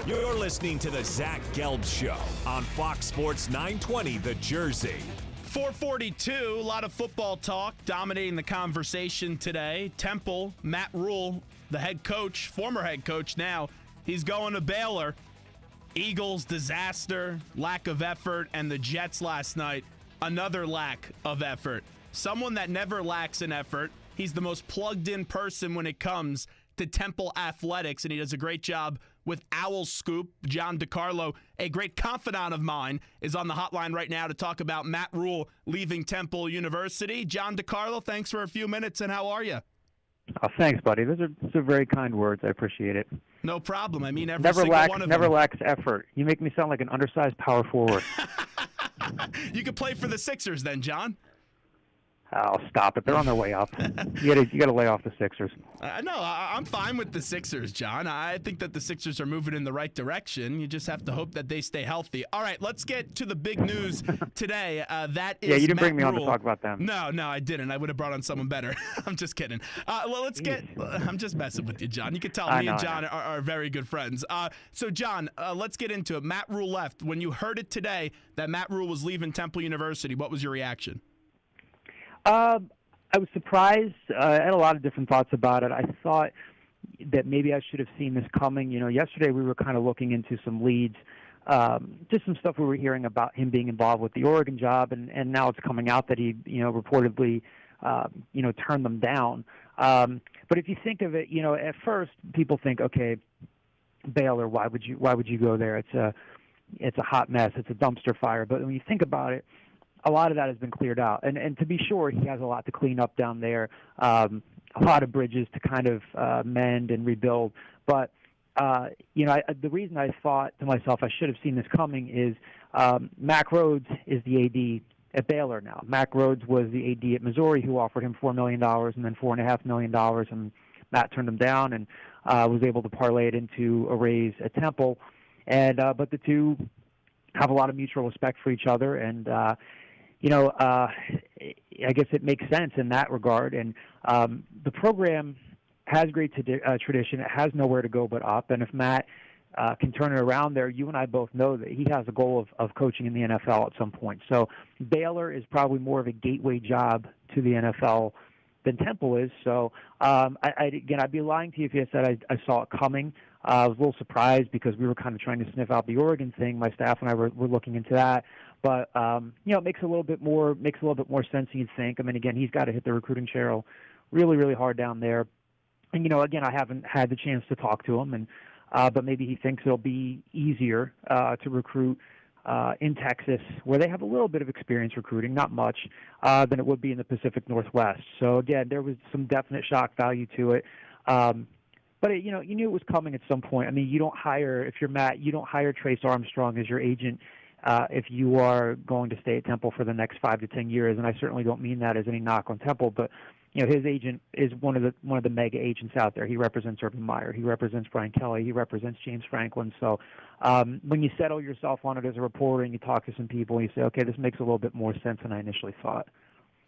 You're listening to the Zach Gelb Show on Fox Sports 920, The Jersey. 442, a lot of football talk dominating the conversation today. Temple, Matt Rhule, the head coach, former head coach now, he's going to Baylor. Eagles disaster, lack of effort, and the Jets last night, another lack of effort. Someone that never lacks an effort. He's the most plugged-in person when it comes to Temple athletics, and he does a great job with OwlScoop. John DiCarlo, a great confidant of mine, is on the hotline right now to talk about Matt Rhule leaving Temple University. John DiCarlo, thanks for a few minutes, and how are you? Oh, thanks, buddy. Those are very kind words. I appreciate it. No problem. I mean, every never single lacks, one of never them. lacks effort. You make me sound like an undersized power forward. You could play for the Sixers then, John. Oh, stop it. They're on their way up. You got to lay off the Sixers. No, I'm fine with the Sixers, John. I think that the Sixers are moving in the right direction. You just have to hope that they stay healthy. All right, let's get to the big news today. That is you didn't Matt bring me on to Rhule. talk about them. No, I didn't. I would have brought on someone better. I'm just kidding. I'm just messing with you, John. You can tell me and John are very good friends. So, John, let's get into it. Matt Rhule left. When you heard it today that Matt Rhule was leaving Temple University, what was your reaction? I was surprised. I had a lot of different thoughts about it. I thought that maybe I should have seen this coming. You know, yesterday we were kind of looking into some leads, just some stuff we were hearing about him being involved with the Oregon job, and now it's coming out that he, reportedly, turned them down. But if you think of it, at first people think, okay, Baylor, why would you go there? It's a hot mess. It's a dumpster fire. But when you think about it, a lot of that has been cleared out. And to be sure, he has a lot to clean up down there, a lot of bridges to kind of mend and rebuild. But, the reason I thought to myself I should have seen this coming is Mack Rhoades is the AD at Baylor now. Mack Rhoades was the AD at Missouri who offered him $4 million and then $4.5 million, and Matt turned him down and was able to parlay it into a raise at Temple. And but the two have a lot of mutual respect for each other, and I guess it makes sense in that regard. And the program has great tradition. It has nowhere to go but up. And if Matt can turn it around there, you and I both know that he has a goal of coaching in the NFL at some point. So Baylor is probably more of a gateway job to the NFL than Temple is. So, I'd be lying to you if I said I saw it coming. I was a little surprised because we were kind of trying to sniff out the Oregon thing. My staff and I were looking into that. But, it makes a little bit more sense than you'd think. I mean, again, he's got to hit the recruiting trail really, really hard down there. And, again, I haven't had the chance to talk to him, and but maybe he thinks it'll be easier to recruit in Texas, where they have a little bit of experience recruiting, not much, than it would be in the Pacific Northwest. So, again, there was some definite shock value to it. But, you knew it was coming at some point. I mean, if you're Matt, you don't hire Trace Armstrong as your agent if you are going to stay at Temple for the next 5 to 10 years. And I certainly don't mean that as any knock on Temple, but his agent is one of the mega agents out there. He represents Urban Meyer. He represents Brian Kelly. He represents James Franklin. So when you settle yourself on it as a reporter and you talk to some people and you say, okay, this makes a little bit more sense than I initially thought.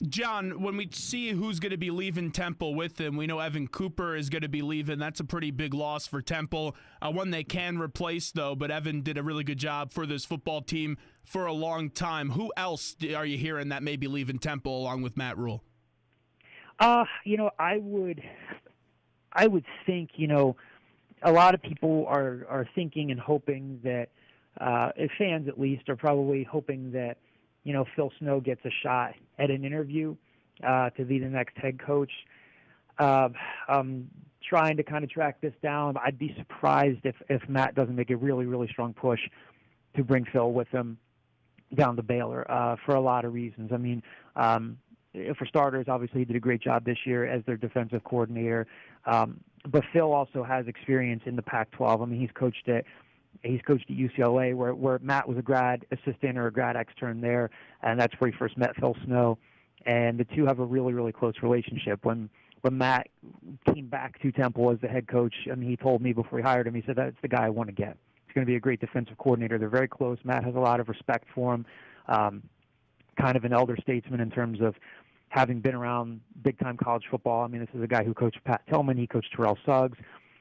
John, when we see who's going to be leaving Temple with him, we know Evan Cooper is going to be leaving. That's a pretty big loss for Temple, one they can replace, though. But Evan did a really good job for this football team for a long time. Who else are you hearing that may be leaving Temple along with Matt Rhule? I would think, a lot of people are thinking and hoping that, fans at least, are probably hoping that, Phil Snow gets a shot at an interview to be the next head coach. I'm trying to kind of track this down. I'd be surprised if Matt doesn't make a really, really strong push to bring Phil with him down to Baylor for a lot of reasons. I mean, for starters, obviously he did a great job this year as their defensive coordinator. But Phil also has experience in the Pac-12. I mean, he's coached at UCLA, where Matt was a grad assistant or a grad extern there, and that's where he first met Phil Snow. And the two have a really, really close relationship. When Matt came back to Temple as the head coach, I mean, he told me before he hired him, he said, that's the guy I want to get. He's going to be a great defensive coordinator. They're very close. Matt has a lot of respect for him, kind of an elder statesman in terms of having been around big-time college football. I mean, this is a guy who coached Pat Tillman. He coached Terrell Suggs.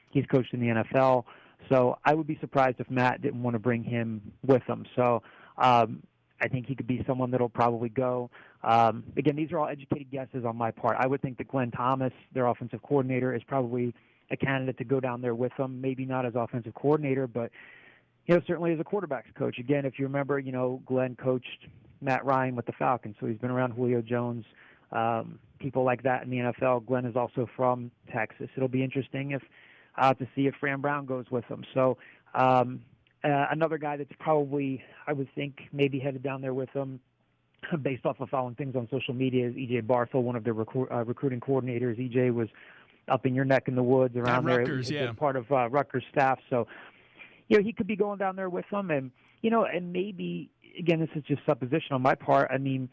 He's coached in the NFL. So I would be surprised if Matt didn't want to bring him with him. So I think he could be someone that'll probably go. Again, these are all educated guesses on my part. I would think that Glenn Thomas, their offensive coordinator, is probably a candidate to go down there with them. Maybe not as offensive coordinator, but certainly as a quarterback's coach. Again, if you remember, Glenn coached Matt Ryan with the Falcons, so he's been around Julio Jones, people like that in the NFL. Glenn is also from Texas. It'll be interesting to see if Fran Brown goes with them. So another guy that's probably, I would think, maybe headed down there with them, based off of following things on social media, is E.J. Barthel, one of their recruiting coordinators. E.J. was up in your neck in the woods around there. Rutgers, He was part of Rutgers staff. So, he could be going down there with them. And, and maybe, again, this is just supposition on my part. I mean,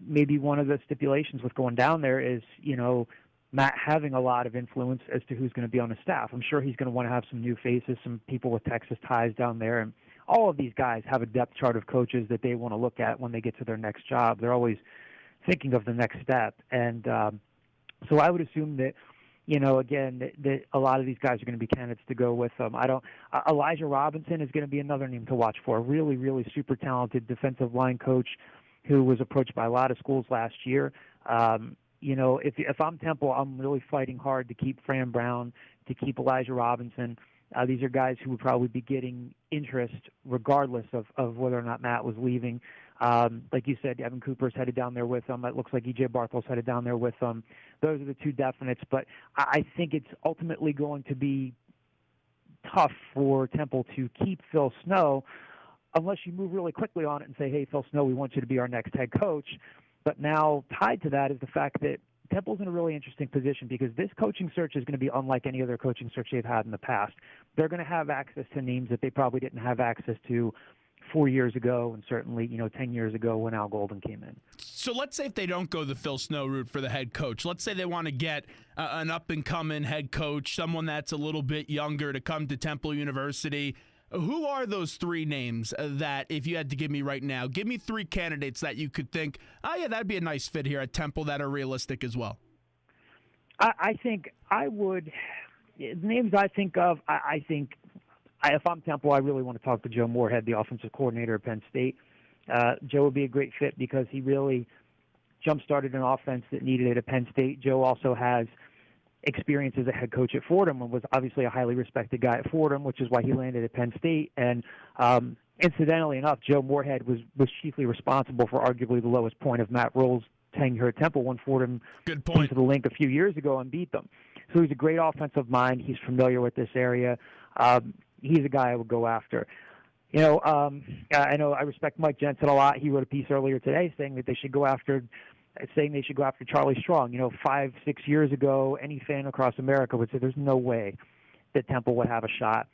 maybe one of the stipulations with going down there is, Matt having a lot of influence as to who's going to be on the staff. I'm sure he's going to want to have some new faces, some people with Texas ties down there. And all of these guys have a depth chart of coaches that they want to look at when they get to their next job. They're always thinking of the next step. And so I would assume that, again, that a lot of these guys are going to be candidates to go with them. Elijah Robinson is going to be another name to watch for. A really, really super talented defensive line coach who was approached by a lot of schools last year. If I'm Temple, I'm really fighting hard to keep Fran Brown, to keep Elijah Robinson. These are guys who would probably be getting interest regardless of whether or not Matt was leaving. Like you said, Evan Cooper's headed down there with them. It looks like E.J. Barthel's headed down there with them. Those are the two definites. But I think it's ultimately going to be tough for Temple to keep Phil Snow unless you move really quickly on it and say, hey, Phil Snow, we want you to be our next head coach. But now tied to that is the fact that Temple's in a really interesting position because this coaching search is going to be unlike any other coaching search they've had in the past. They're going to have access to names that they probably didn't have access to 4 years ago and certainly, 10 years ago when Al Golden came in. So let's say if they don't go the Phil Snow route for the head coach, let's say they want to get an up-and-coming head coach, someone that's a little bit younger to come to Temple University. Who are those three names that, if you had to give me right now, give me three candidates that you could think, that'd be a nice fit here at Temple that are realistic as well? I think I would, names I think of, if I'm Temple, I really want to talk to Joe Moorhead, the offensive coordinator at Penn State. Joe would be a great fit because he really jump-started an offense that needed it at Penn State. Joe also has experience as a head coach at Fordham and was obviously a highly respected guy at Fordham, which is why he landed at Penn State. And incidentally enough, Joe Moorhead was chiefly responsible for arguably the lowest point of Matt Rhule's tenure at Temple when Fordham came to the Link a few years ago and beat them. So he's a great offensive mind. He's familiar with this area. He's a guy I would go after. I know I respect Mike Jensen a lot. He wrote a piece earlier today saying they should go after Charlie Strong. 5-6 years ago, any fan across America would say there's no way that Temple would have a shot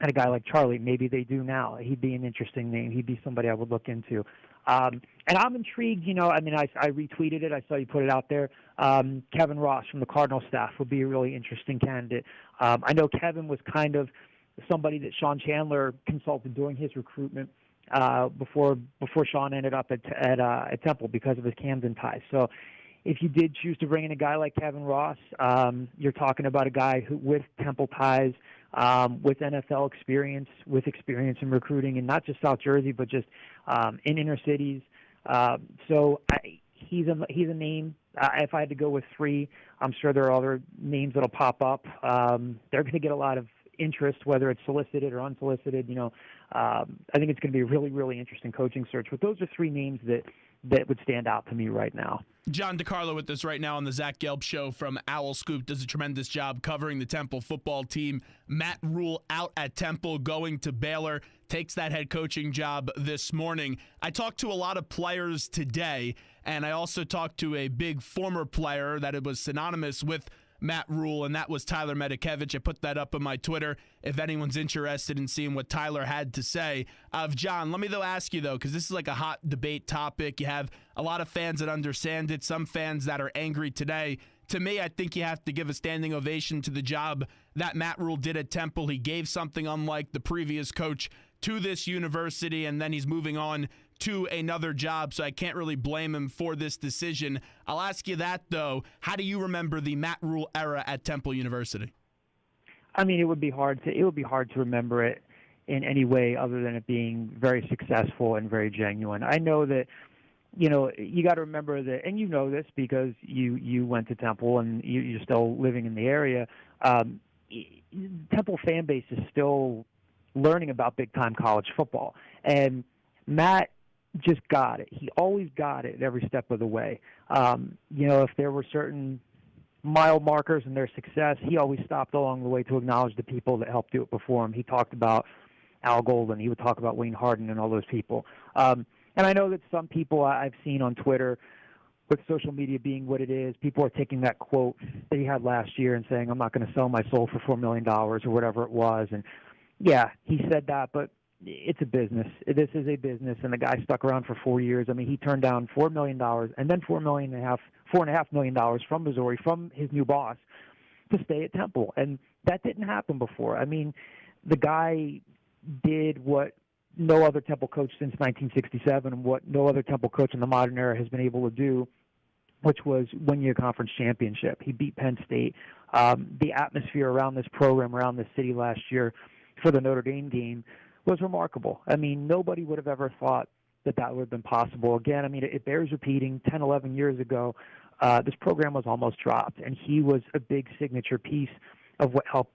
at a guy like Charlie. Maybe they do now. He'd be an interesting name. He'd be somebody I would look into. And I'm intrigued. I retweeted it. I saw you put it out there. Kevin Ross from the Cardinal staff would be a really interesting candidate. I know Kevin was kind of somebody that Sean Chandler consulted during his recruitment before Sean ended up at Temple because of his Camden ties. So if you did choose to bring in a guy like Kevin Ross, you're talking about a guy who with Temple ties, with NFL experience, with experience in recruiting, and not just South Jersey, but just in inner cities. He's a name. If I had to go with three, I'm sure there are other names that'll pop up. They're going to get a lot of interest, whether it's solicited or unsolicited. I think it's going to be a really, really interesting coaching search. But those are three names that would stand out to me right now. John DiCarlo with us right now on the Zach Gelb Show from OwlScoop. Does a tremendous job covering the Temple football team. Matt Rhule out at Temple, going to Baylor, takes that head coaching job this morning. I talked to a lot of players today, and I also talked to a big former player that it was synonymous with Matt Rhule, and that was Tyler Medikevich. I put that up on my Twitter if anyone's interested in seeing what Tyler had to say. John, let me ask you, because this is like a hot debate topic. You have a lot of fans that understand it, some fans that are angry today. To me, I think you have to give a standing ovation to the job that Matt Rhule did at Temple. He gave something unlike the previous coach to this university, and then he's moving on to another job, so I can't really blame him for this decision. I'll ask you that, though. How do you remember the Matt Rhule era at Temple University? I mean, it would be hard to remember it in any way other than it being very successful and very genuine. I know that, you got to remember that, and you know this because you went to Temple and you're still living in the area. Temple fan base is still learning about big-time college football, and Matt just got it. He always got it every step of the way. If there were certain mile markers in their success, he always stopped along the way to acknowledge the people that helped do it before him. He talked about Al Golden. He would talk about Wayne Harden and all those people. And I know that some people I've seen on Twitter, with social media being what it is, people are taking that quote that he had last year and saying, I'm not going to sell my soul for $4 million or whatever it was. And yeah, he said that, but it's a business. This is a business, and the guy stuck around for 4 years. I mean, he turned down $4 million and then $4.5 million from Missouri, from his new boss, to stay at Temple. And that didn't happen before. I mean, the guy did what no other Temple coach since 1967 and what no other Temple coach in the modern era has been able to do, which was win your conference championship. He beat Penn State. The atmosphere around this program, around this city last year for the Notre Dame game was remarkable. I mean, nobody would have ever thought that would have been possible. Again, I mean, it bears repeating, 10, 11 years ago, this program was almost dropped, and he was a big signature piece of what helped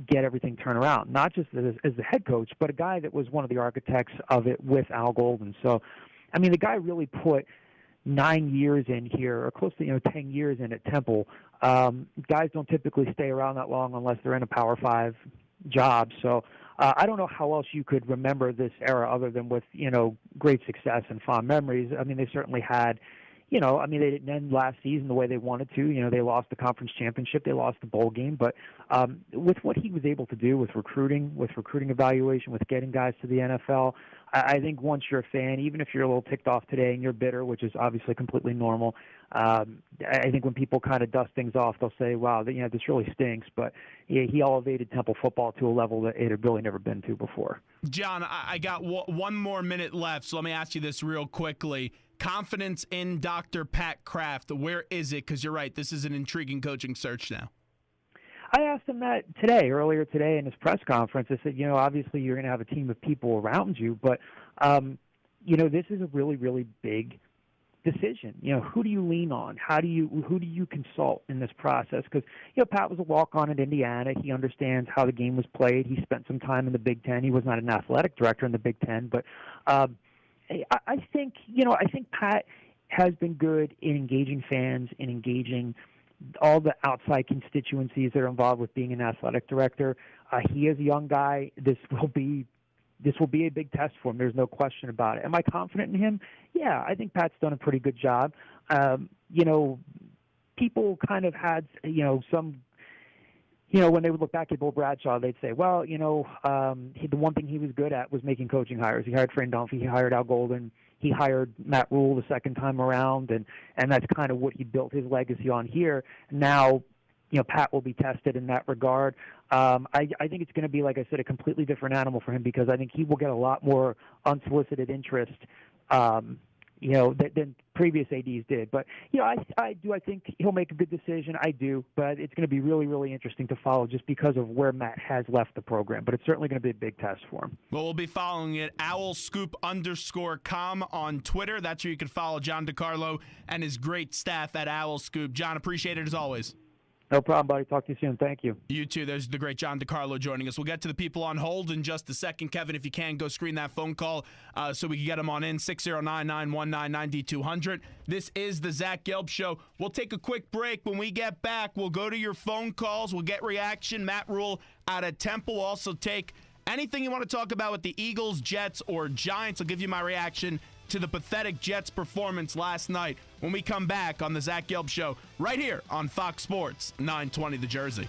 get everything turned around, not just as the head coach, but a guy that was one of the architects of it with Al Golden. So, I mean, the guy really put 9 years in here, or close to 10 years in at Temple. Guys don't typically stay around that long unless they're in a Power 5 job. So I don't know how else you could remember this era other than with, great success and fond memories. I mean, they certainly had, they didn't end last season the way they wanted to. They lost the conference championship. They lost the bowl game. But with what he was able to do with recruiting evaluation, with getting guys to the NFL, I think once you're a fan, even if you're a little ticked off today and you're bitter, which is obviously completely normal, I think when people kind of dust things off, they'll say, wow, this really stinks. But he elevated Temple football to a level that it had really never been to before. John, I got one more minute left, so let me ask you this real quickly. Confidence in Dr. Pat Kraft, where is it? Because you're right, this is an intriguing coaching search now. I asked him that earlier today in his press conference. I said, obviously you're going to have a team of people around you, but, this is a really, really big decision. Who do you lean on? Who do you consult in this process? Because, Pat was a walk-on at Indiana. He understands how the game was played. He spent some time in the Big Ten. He was not an athletic director in the Big Ten, but I think Pat has been good in engaging fans, in engaging all the outside constituencies that are involved with being an athletic director. He is a young guy. This will be a big test for him. There's no question about it. Am I confident in him? Yeah, I think Pat's done a pretty good job. People kind of had, some, when they would look back at Bill Bradshaw, they'd say, well, the one thing he was good at was making coaching hires. He hired Fran Dunphy. He hired Al Golden. He hired Matt Rhule the second time around, and that's kind of what he built his legacy on here. Now, Pat will be tested in that regard. I think it's going to be, like I said, a completely different animal for him because I think he will get a lot more unsolicited interest, than previous ADs did. But, I think he'll make a good decision. I do, but it's going to be really, really interesting to follow just because of where Matt has left the program. But it's certainly going to be a big test for him. Well, we'll be following it, OwlScoop_com on Twitter. That's where you can follow John DiCarlo and his great staff at OwlScoop. John, appreciate it as always. No problem, buddy. Talk to you soon. Thank you. You too. There's the great John DiCarlo joining us. We'll get to the people on hold in just a second. Kevin, if you can, go screen that phone call so we can get them on in, 609-919-9200. This is the Zach Gelb Show. We'll take a quick break. When we get back, we'll go to your phone calls. We'll get reaction. Matt Rhule out of Temple. We'll also take anything you want to talk about with the Eagles, Jets, or Giants. I'll give you my reaction to the pathetic Jets performance last night when we come back on the Zach Gelb Show right here on Fox Sports 920 The Jersey.